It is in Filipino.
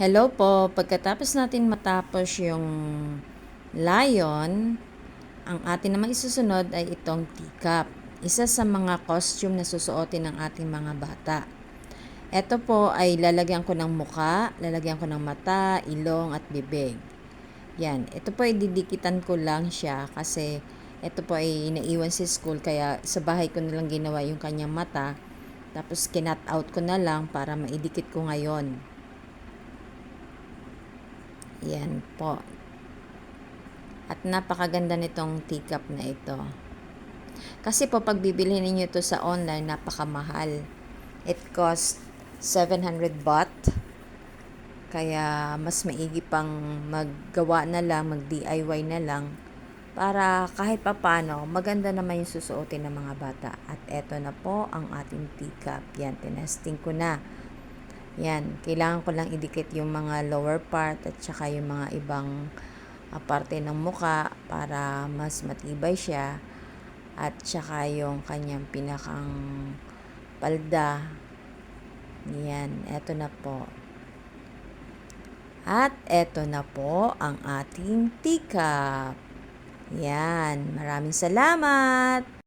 Hello po, pagkatapos natin matapos yung lion, ang atin naman isusunod ay itong teacup. Isa sa mga costume na susuotin ng ating mga bata. Ito po ay lalagyan ko ng muka, lalagyan ko ng mata, ilong at bibig. Yan, ito po ay didikitan ko lang siya kasi ito po ay naiwan sa school kaya sa bahay ko na lang ginawa yung kanyang mata. Tapos kinat out ko na lang para maidikit ko ngayon. Yan po. At napakaganda nitong teacup na ito. Kasi po pag bibili ninyo ito sa online, napakamahal. It cost 700 baht. Kaya mas maigi pang maggawa na lang, mag-DIY na lang. Para kahit papano, maganda naman yung susuotin ng mga bata. At eto na po ang ating teacup. Yan, tinesting ko na. Yan, kailangan ko lang idikit yung mga lower part at saka yung mga ibang parte ng muka para mas matibay siya at saka yung kanyang pinakang palda. Yan, eto na po. At eto na po ang ating teacup. Yan, maraming salamat!